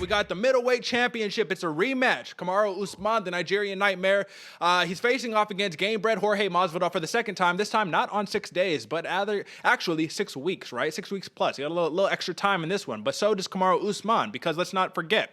We got the middleweight championship. It's a rematch. Kamaru Usman, the Nigerian Nightmare. He's facing off against game-bred Jorge Masvidal for the second time. This time not on 6 days, but actually 6 weeks, right? 6 weeks plus. He got a little extra time in this one. But so does Kamaru Usman, because let's not forget,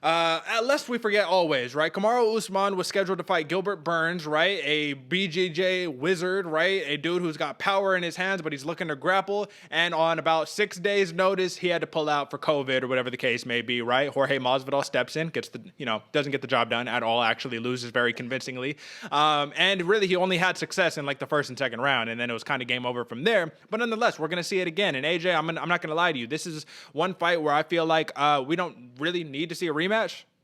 lest we forget always, right? Kamaru Usman was scheduled to fight Gilbert Burns, right? A BJJ wizard, right? A dude who's got power in his hands, but he's looking to grapple. And on about 6 days' notice, he had to pull out for COVID or whatever the case may be, right? Jorge Masvidal steps in, doesn't get the job done at all, actually loses very convincingly. And really, he only had success in like the first and second round, and then it was kind of game over from there. But nonetheless, we're going to see it again. And AJ, I'm not going to lie to you. This is one fight where I feel like we don't really need to see a rematch.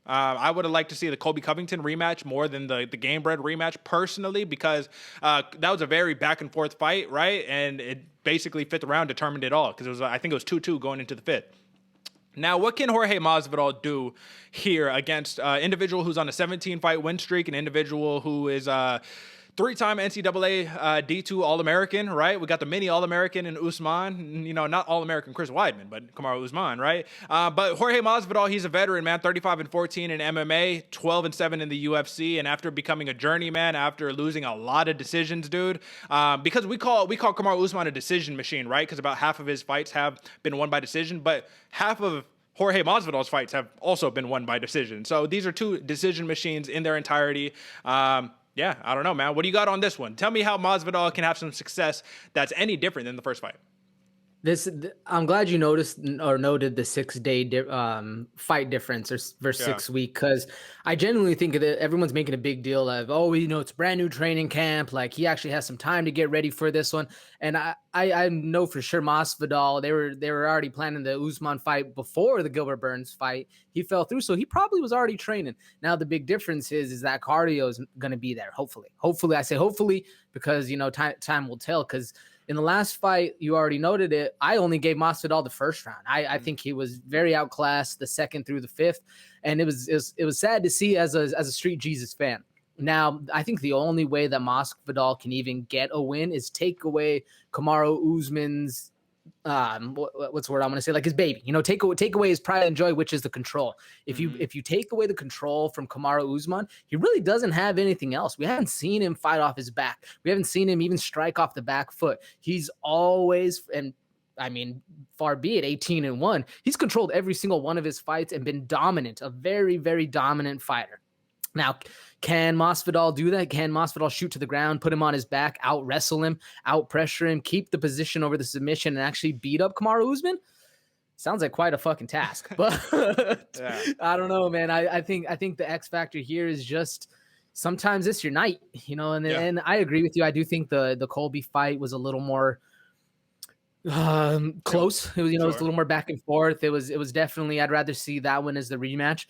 I would have liked to see the Colby Covington rematch more than the game-bred rematch personally, because that was a very back-and-forth fight, right? And it basically fifth round determined it all, because I think it was 2-2 going into the fifth. Now, what can Jorge Masvidal do here against an individual who's on a 17-fight win streak, an individual who is three-time NCAA D2 All-American, right? We got the mini All-American in Usman. Not All-American Chris Weidman, but Kamaru Usman, right? But Jorge Masvidal, he's a veteran, man. 35-14 in MMA, 12-7 in the UFC. And after becoming a journeyman, after losing a lot of decisions, dude, because we call Kamaru Usman a decision machine, right? Because about half of his fights have been won by decision, but half of Jorge Masvidal's fights have also been won by decision. So these are two decision machines in their entirety. Yeah, I don't know, man. What do you got on this one? Tell me how Masvidal can have some success that's any different than the first fight. I'm glad you noted the 6 day fight difference versus 6 week, because I genuinely think that everyone's making a big deal of, it's brand new training camp. Like, he actually has some time to get ready for this one. And I know for sure Masvidal, they were already planning the Usman fight before the Gilbert Burns fight. He fell through, so he probably was already training. Now the big difference is that cardio is going to be there. Hopefully, I say hopefully, because time will tell. Because in the last fight, you already noted it, I only gave Masvidal the first round. I think he was very outclassed the second through the fifth, and it was sad to see as a Street Jesus fan. Now, I think the only way that Masvidal can even get a win is take away Kamaru Usman's what's the word I'm going to say? Like his baby, take away his pride and joy, which is the control. If you take away the control from Kamaru Usman, he really doesn't have anything else. We haven't seen him fight off his back. We haven't seen him even strike off the back foot. He's always, and I mean, far be it 18-1. He's controlled every single one of his fights and been dominant, a very, very dominant fighter. Now, can Masvidal do that? Can Masvidal shoot to the ground, put him on his back, out wrestle him, out pressure him, keep the position over the submission, and actually beat up Kamaru Usman? Sounds like quite a fucking task. But yeah. I don't know, man. I think the X factor here is just sometimes it's your night, and I agree with you. I do think the Colby fight was a little more close. It was, it was a little more back and forth. It was definitely, I'd rather see that one as the rematch.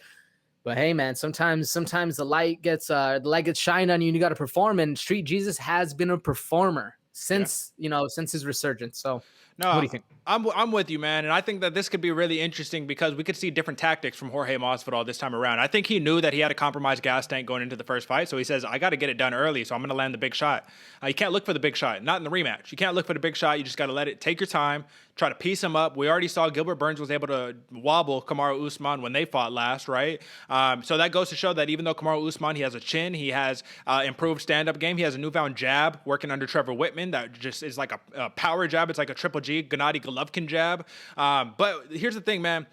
But hey, man, sometimes the light gets shined on you, and you got to perform. And Street Jesus has been a performer since his resurgence. So, no, what do you think? I'm with you, man, and I think that this could be really interesting because we could see different tactics from Jorge Masvidal this time around. I think he knew that he had a compromised gas tank going into the first fight, so he says, I got to get it done early, so I'm going to land the big shot. You can't look for the big shot, not in the rematch. You can't look for the big shot. You just got to let it take your time, try to piece him up. We already saw Gilbert Burns was able to wobble Kamaru Usman when they fought last, right? So that goes to show that even though Kamaru Usman, he has a chin, he has improved stand-up game, he has a newfound jab working under Trevor Whitman that just is like a power jab. It's like a triple G, Gennady Golovkin jab. But here's the thing, man.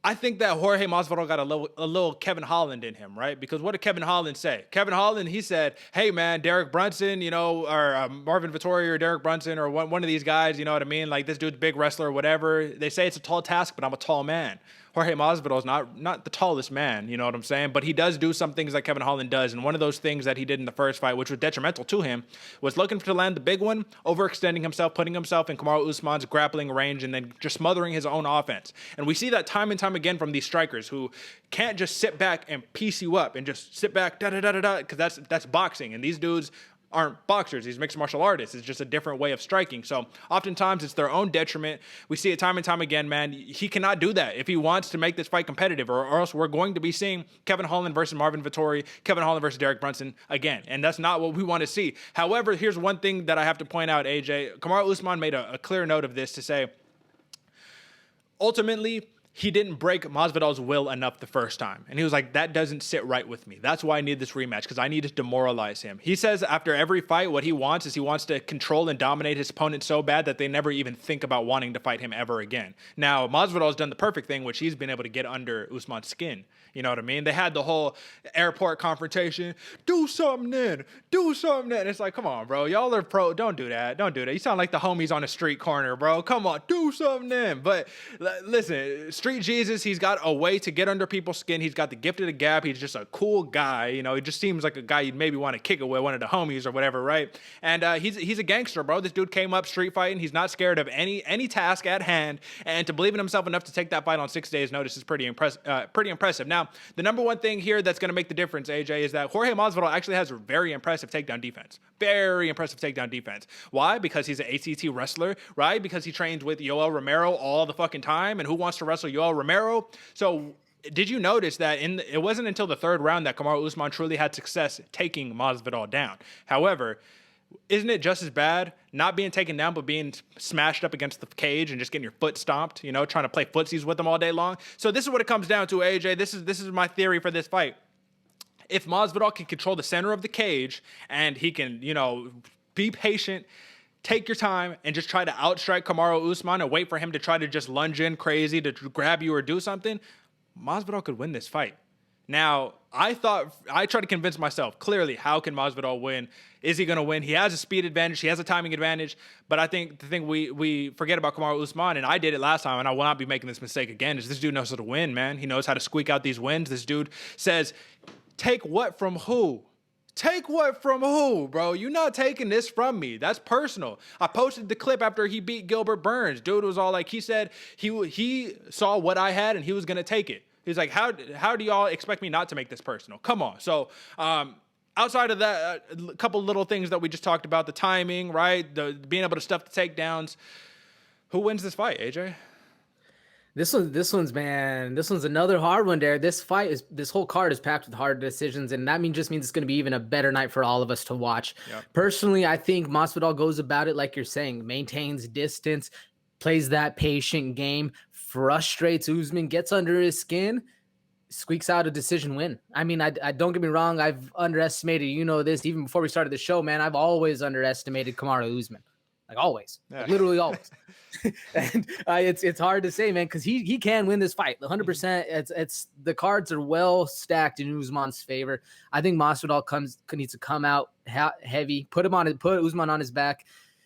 I think that Jorge Masvidal got a little Kevin Holland in him, right? Because what did Kevin Holland say? Kevin Holland, he said, hey, man, Derek Brunson, or Marvin Vettori or Derek Brunson or one of these guys, you know what I mean? Like, this dude's a big wrestler or whatever. They say it's a tall task, but I'm a tall man. Jorge Masvidal is not the tallest man, you know what I'm saying? But he does do some things like Kevin Holland does. And one of those things that he did in the first fight, which was detrimental to him, was looking to land the big one, overextending himself, putting himself in Kamaru Usman's grappling range, and then just smothering his own offense. And we see that time and time again from these strikers who can't just sit back and piece you up and just sit back, da-da-da-da-da, because that's boxing. And these dudes aren't boxers. These mixed martial artists. It's just a different way of striking. So oftentimes it's their own detriment. We see it time and time again, man. He cannot do that if he wants to make this fight competitive, or else we're going to be seeing Kevin Holland versus Marvin Vettori, Kevin Holland versus Derek Brunson again. And that's not what we want to see. However, here's one thing that I have to point out, AJ. Kamaru Usman made a clear note of this to say, ultimately, he didn't break Masvidal's will enough the first time. And he was like, that doesn't sit right with me. That's why I need this rematch, because I need to demoralize him. He says after every fight, what he wants is he wants to control and dominate his opponent so bad that they never even think about wanting to fight him ever again. Now, Masvidal's done the perfect thing, which he's been able to get under Usman's skin. You know what I mean? They had the whole airport confrontation. Do something then. Do something then. It's like, come on, bro. Y'all are pro. Don't do that. Don't do that. You sound like the homies on a street corner, bro. Come on. Do something then. But listen, Street Jesus, he's got a way to get under people's skin. He's got the gift of the gab. He's just a cool guy. You know, he just seems like a guy you'd maybe want to kick it with, one of the homies or whatever, right? And he's a gangster, bro. This dude came up street fighting. He's not scared of any task at hand. And to believe in himself enough to take that fight on 6 days' notice is pretty impressive. Now, the number one thing here that's going to make the difference, AJ, is that Jorge Masvidal actually has a very impressive takedown defense. Very impressive takedown defense. Why? Because he's an ACT wrestler, right? Because he trains with Yoel Romero all the fucking time. And who wants to wrestle Yoel Romero? So did you notice that it wasn't until the third round that Kamaru Usman truly had success taking Masvidal down? However, isn't it just as bad not being taken down but being smashed up against the cage and just getting your foot stomped, you know, trying to play footsies with them all day long? So this is what it comes down to, AJ. This is my theory for this fight. If Masvidal can control the center of the cage and he can, you know, be patient, take your time, and just try to outstrike Kamaru Usman and wait for him to try to just lunge in crazy to grab you or do something, Masvidal could win this fight. Now, I tried to convince myself, clearly, how can Masvidal win? Is he going to win? He has a speed advantage. He has a timing advantage. But I think the thing we forget about Kamaru Usman, and I did it last time, and I will not be making this mistake again, is this dude knows how to win, man. He knows how to squeak out these wins. This dude says, take what from who? Take what from who, bro? You're not taking this from me. That's personal. I posted the clip after he beat Gilbert Burns. Dude was all like, he said he saw what I had and he was going to take it. He's like, how do y'all expect me not to make this personal? Come on. So outside of that, a couple little things that we just talked about, the timing, right? The being able to stuff the takedowns. Who wins this fight, AJ? This one's another hard one there. This whole card is packed with hard decisions, and that just means it's going to be even a better night for all of us to watch. Yep. Personally, I think Masvidal goes about it like you're saying, maintains distance, plays that patient game, frustrates Usman, gets under his skin, squeaks out a decision win. I mean, I don't get me wrong, I've underestimated, you know this, even before we started the show, man, I've always underestimated Kamaru Usman. Like always, like literally always. And it's hard to say, man, because he can win this fight 100%. It's the cards are well stacked in Usman's favor. I think Masvidal needs to come out heavy, put Usman on his back,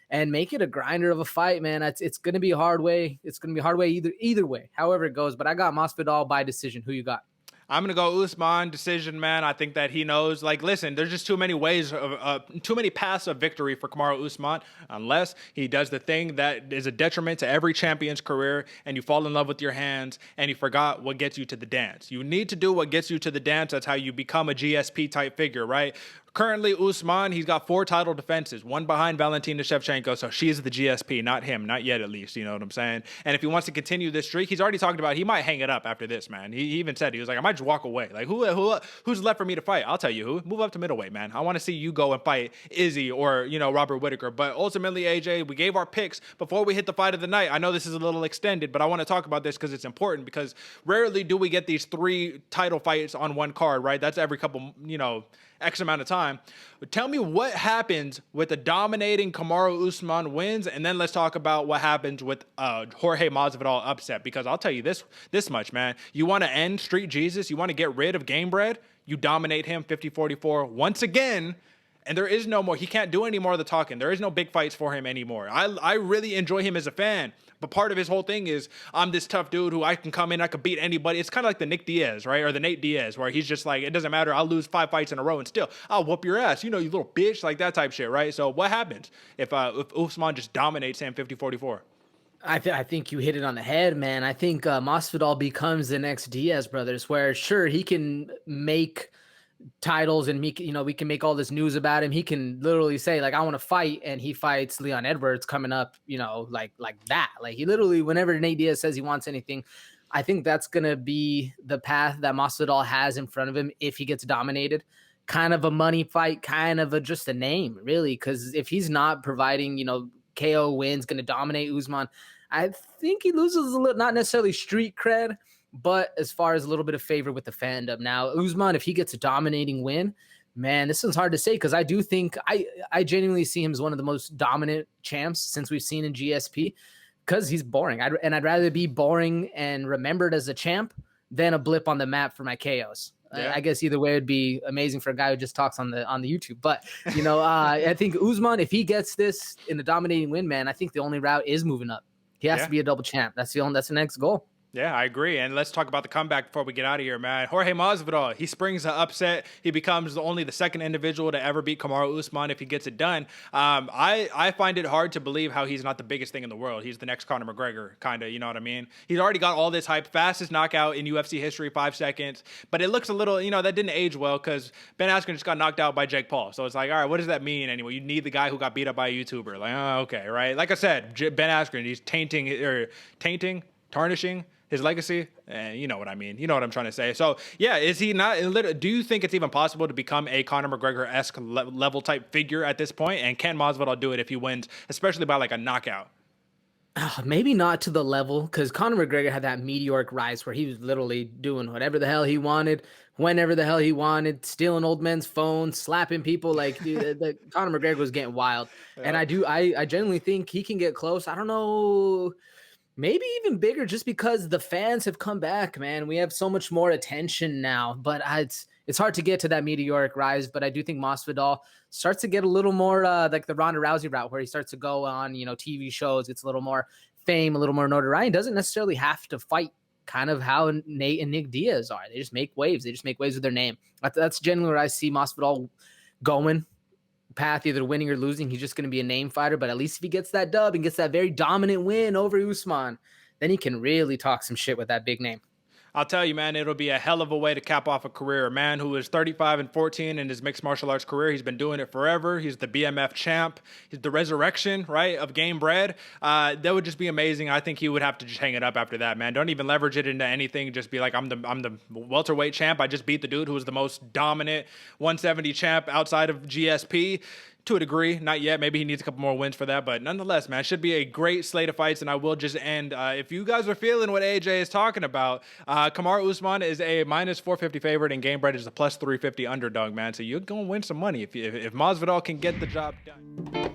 and make it a grinder of a fight, man. It's gonna be a hard way. It's gonna be a hard way either way, however it goes. But I got Masvidal by decision. Who you got? I'm going to go Usman decision, man. I think that he knows, like, listen, there's just too many paths of victory for Kamaru Usman unless he does the thing that is a detriment to every champion's career and you fall in love with your hands and you forgot what gets you to the dance. You need to do what gets you to the dance. That's how you become a GSP type figure, right? Currently, Usman, he's got 4 title defenses, one behind Valentina Shevchenko, so she's the GSP, not him, not yet at least, you know what I'm saying? And if he wants to continue this streak, he's already talked about he might hang it up after this, man. He even said, he was like, I might just walk away. Like, who's left for me to fight? I'll tell you who. Move up to middleweight, man. I want to see you go and fight Izzy or, you know, Robert Whittaker. But ultimately, AJ, we gave our picks before we hit the fight of the night. I know this is a little extended, but I want to talk about this because it's important, because rarely do we get these 3 title fights on one card, right? That's every couple, you know, X amount of time. Tell me what happens with the dominating Kamaru Usman wins, and then let's talk about what happens with Jorge Masvidal upset, because I'll tell you this much, man. You want to end Street Jesus? You want to get rid of Game Bread? You dominate him 50-44 once again, and there is no more. He can't do any more of the talking. There is no big fights for him anymore. I really enjoy him as a fan, but part of his whole thing is, I'm this tough dude who I can come in, I can beat anybody. It's kind of like the Nick Diaz, right? Or the Nate Diaz, where he's just like, it doesn't matter. I'll lose 5 fights in a row and still, I'll whoop your ass. You know, you little bitch, like that type shit, right? So what happens if Usman just dominates him 50-44? I think you hit it on the head, man. I think Masvidal becomes the next Diaz brothers, where sure, he can make titles and we can make all this news about him. He can literally say, like, I want to fight, and he fights Leon Edwards coming up, you know, like that. Like, he literally, whenever Nate Diaz says he wants anything, I think that's gonna be the path that Masvidal has in front of him if he gets dominated. Kind of a money fight, kind of just a name, really, because if he's not providing, you know, KO wins, gonna dominate Usman, I think he loses a little, not necessarily street cred, but as far as a little bit of favor with the fandom. Now, Usman, if he gets a dominating win, man, this one's hard to say because I do think I genuinely see him as one of the most dominant champs since we've seen in GSP because he's boring. I'd rather be boring and remembered as a champ than a blip on the map for my KOs. Yeah. I guess either way would be amazing for a guy who just talks on the YouTube. But I think Usman, if he gets this in a dominating win, man, I think the only route is moving up. He has to be a double champ. That's the next goal. Yeah, I agree. And let's talk about the comeback before we get out of here, man. Jorge Masvidal, he springs an upset. He becomes only the second individual to ever beat Kamaru Usman if he gets it done. I find it hard to believe how he's not the biggest thing in the world. He's the next Conor McGregor, kind of, you know what I mean? He's already got all this hype. Fastest knockout in UFC history, 5 seconds. But it looks a little, that didn't age well because Ben Askren just got knocked out by Jake Paul. So it's like, all right, what does that mean anyway? You need the guy who got beat up by a YouTuber. Like, oh, okay, right? Like I said, Ben Askren, he's tarnishing his legacy, you know what I mean. You know what I'm trying to say. So, yeah, is he not? Do you think it's even possible to become a Conor McGregor-esque level type figure at this point? And can Masvidal do it if he wins, especially by like a knockout? Maybe not to the level, because Conor McGregor had that meteoric rise where he was literally doing whatever the hell he wanted, whenever the hell he wanted, stealing old men's phones, slapping people. Like, dude, Conor McGregor was getting wild. Yeah. And I genuinely think he can get close. I don't know. Maybe even bigger just because the fans have come back, man. We have so much more attention now, but it's hard to get to that meteoric rise. But I do think Masvidal starts to get a little more like the Ronda Rousey route where he starts to go on, TV shows, gets a little more fame, a little more notoriety. Doesn't necessarily have to fight, kind of how Nate and Nick Diaz are. They just make waves. They just make waves with their name. That's generally where I see Masvidal going. Path, either winning or losing. He's just going to be a name fighter, but at least if he gets that dub and gets that very dominant win over Usman, then he can really talk some shit with that big name. I'll tell you, man, it'll be a hell of a way to cap off a career. A man who is 35-14 in his mixed martial arts career. He's been doing it forever. He's the BMF champ. He's the resurrection, right, of Game Bread. That would just be amazing. I think he would have to just hang it up after that, man. Don't even leverage it into anything. Just be like, I'm the welterweight champ. I just beat the dude who was the most dominant 170 champ outside of GSP. To a degree, not yet. Maybe he needs a couple more wins for that, but nonetheless, man, should be a great slate of fights. And I will just end. If you guys are feeling what AJ is talking about, Kamaru Usman is a -450 favorite, and Game Bread is a +350 underdog, man. So you're gonna win some money if Masvidal can get the job done.